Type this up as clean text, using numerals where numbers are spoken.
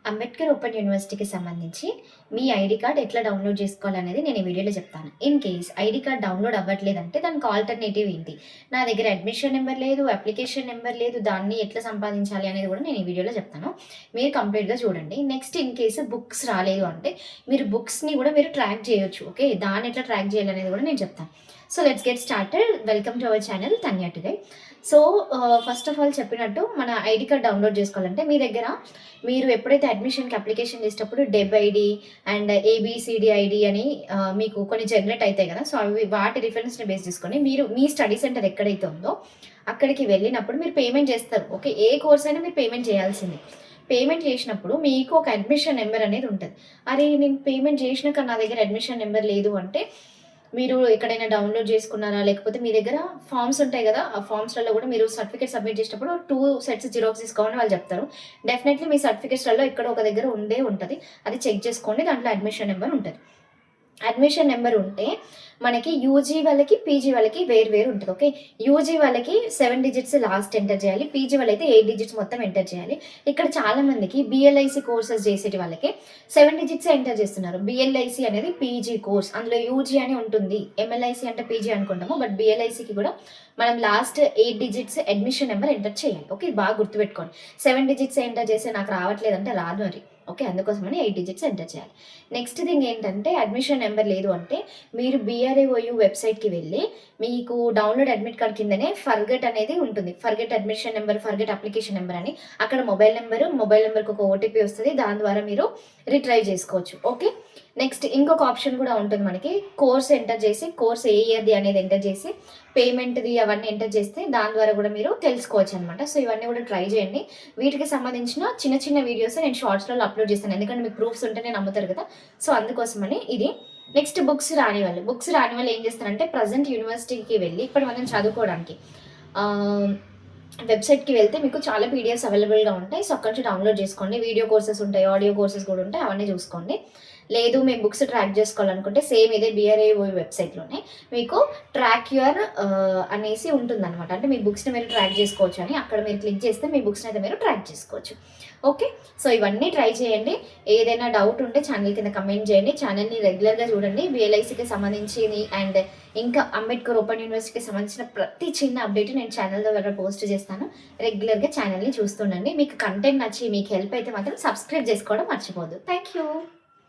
Ambedkar open యూనివర్సిటీకి సంబంధించి మీ ఐడీ కార్డ్ ఎట్లా డౌన్లోడ్ చేసుకోవాలనేది నేను ఈ వీడియోలో చెప్తాను. In case ID card download అవ్వట్లేదంటే దానికి ఆల్టర్నేటివ్ ఏంటి, నా దగ్గర అడ్మిషన్ నెంబర్ లేదు, అప్లికేషన్ నెంబర్ లేదు, దాన్ని ఎట్లా సంపాదించాలి అనేది కూడా నేను ఈ వీడియోలో చెప్తాను. మీరు కంప్లీట్గా చూడండి. నెక్స్ట్ ఇన్ కేసు బుక్స్ రాలేదు అంటే మీరు బుక్స్ని కూడా మీరు ట్రాక్ చేయొచ్చు. ఓకే, దాన్ని ఎట్లా ట్రాక్ చేయాలనేది కూడా నేను చెప్తాను. So let's get started. Welcome to our channel Tanya today. So first of all చెప్పినట్టు మన ఐడి కార్డ్ డౌన్లోడ్ చేసుకోవాలంటే మీ దగ్గర మీరు ఎప్పుడైతే అడ్మిషన్కి అప్లికేషన్ చేసేటప్పుడు డెబ్ ఐడి అండ్ ఏబిసిడి ఐడి అని మీకు కొన్ని జనరేట్ అవుతాయి కదా. సో అవి వాటి రిఫరెన్స్ని బేస్ చేసుకొని మీరు మీ స్టడీ సెంటర్ ఎక్కడైతే ఉందో అక్కడికి వెళ్ళినప్పుడు మీరు పేమెంట్ చేస్తారు. ఓకే, ఏ కోర్స్ అయినా మీరు పేమెంట్ చేయాల్సిందే. పేమెంట్ చేసినప్పుడు మీకు ఒక అడ్మిషన్ నెంబర్ అనేది ఉంటుంది. అరే నేను పేమెంట్ చేసినాక నా దగ్గర అడ్మిషన్ నెంబర్ లేదు అంటే మీరు ఎక్కడైనా డౌన్లోడ్ చేసుకున్నారా, లేకపోతే మీ దగ్గర ఫామ్స్ ఉంటాయి కదా, ఆ ఫామ్స్లలో కూడా మీరు సర్టిఫికేట్ సబ్మిట్ చేసినప్పుడు 2 సెట్స్ జిరాక్స్ తీసుకోవాలని వాళ్ళు చెప్తారు. డెఫినెట్లీ మీ సర్టిఫికేట్స్లలో ఇక్కడ ఒక దగ్గర ఉంటుంది. అది చెక్ చేసుకోండి, దాంట్లో అడ్మిషన్ నెంబర్ ఉంటుంది. అడ్మిషన్ నెంబర్ ఉంటే మనకి యూజీ వాళ్ళకి పీజీ వాళ్ళకి వేరు ఉంటుంది. ఓకే, యూజీ వాళ్ళకి 7 డిజిట్స్ లాస్ట్ ఎంటర్ చేయాలి, పీజీ వాళ్ళైతే 8 డిజిట్స్ మొత్తం ఎంటర్ చేయాలి. ఇక్కడ చాలా మందికి బిఎల్ఐసి కోర్సెస్ చేసేటి వాళ్ళకి 7 డిజిట్స్ ఎంటర్ చేస్తున్నారు. బిఎల్ఐసి అనేది పీజీ కోర్స్, అందులో యూజీ అని ఉంటుంది. ఎంఎల్ఐసి అంటే పీజీ అనుకుంటాము, బట్ బిఎల్ఐసికి కూడా మనం last 8 digits admission number enter చేయాలి. ఓకే, బాగా గుర్తుపెట్టుకోండి. 7 డిజిట్స్ ఎంటర్ చేస్తే నాకు రావట్లేదంటే రాదు మరి. ఓకే, అందుకోసమని 8 డిజిట్స్ ఎంటర్ చేయాలి. నెక్స్ట్ థింగ్ ఏంటంటే అడ్మిషన్ నెంబర్ లేదు అంటే మీరు BRAOU వెబ్సైట్కి వెళ్ళి మీకు డౌన్లోడ్ అడ్మిట్ కార్డ్ కిందనే ఫర్గెట్ అనేది ఉంటుంది. Forget admission number, forget application number అని అక్కడ మొబైల్ నెంబర్కి ఒక ఓటీపీ వస్తుంది. దాని ద్వారా మీరు రిట్రైవ్ చేసుకోవచ్చు. ఓకే, నెక్స్ట్ ఇంకొక ఆప్షన్ కూడా ఉంటుంది మనకి. కోర్స్ ఎంటర్ చేసి, కోర్స్ ఏ ఇయర్ది అనేది ఎంటర్ చేసి, పేమెంట్ది అవన్నీ ఎంటర్ చేస్తే దాని ద్వారా కూడా మీరు తెలుసుకోవచ్చు అనమాట. సో ఇవన్నీ కూడా ట్రై చేయండి. వీటికి సంబంధించిన చిన్న చిన్న వీడియోస్ నేను షార్ట్స్లలో అప్లోడ్ చేస్తాను, ఎందుకంటే మీకు ప్రూఫ్స్ ఉంటేనే నమ్ముతారు కదా. సో అందుకోసమని ఇది. నెక్స్ట్ బుక్స్ రాని వాళ్ళు ఏం చేస్తారంటే ప్రజెంట్ యూనివర్సిటీకి వెళ్ళి ఇప్పుడు మనం చదువుకోవడానికి వెబ్సైట్కి వెళ్తే మీకు చాలా పీడిఎఫ్స్ అవైలబుల్గా ఉంటాయి. సో అక్కడ నుంచి డౌన్లోడ్ చేసుకోండి. వీడియో కోర్సెస్ ఉంటాయి, ఆడియో కోర్సెస్ కూడా ఉంటాయి, అవన్నీ చూసుకోండి. లేదు మేము బుక్స్ ట్రాక్ చేసుకోవాలనుకుంటే సేమ్ ఇదే BRAOU వెబ్సైట్లోనే మీకు ట్రాక్ యువర్ అనేసి ఉంటుందన్నమాట. అంటే మీ బుక్స్ని మీరు ట్రాక్ చేసుకోవచ్చు అని అక్కడ మీరు క్లిక్ చేస్తే మీ బుక్స్ని అయితే మీరు ట్రాక్ చేసుకోవచ్చు. ఓకే, సో ఇవన్నీ ట్రై చేయండి. ఏదైనా డౌట్ ఉంటే ఛానల్ కింద కమెంట్ చేయండి. ఛానల్ని రెగ్యులర్గా చూడండి. BLICకి సంబంధించి అండ్ ఇంకా అంబేద్కర్ ఓపెన్ యూనివర్సిటీకి సంబంధించిన ప్రతి చిన్న అప్డేట్ నేను ఛానల్ ద్వారా పోస్ట్ చేస్తాను. రెగ్యులర్గా ఛానల్ని చూస్తుండండి. మీకు కంటెంట్ నచ్చి మీకు హెల్ప్ అయితే మాత్రం సబ్స్క్రైబ్ చేసుకోవడం మర్చిపోద్దు. Thank you.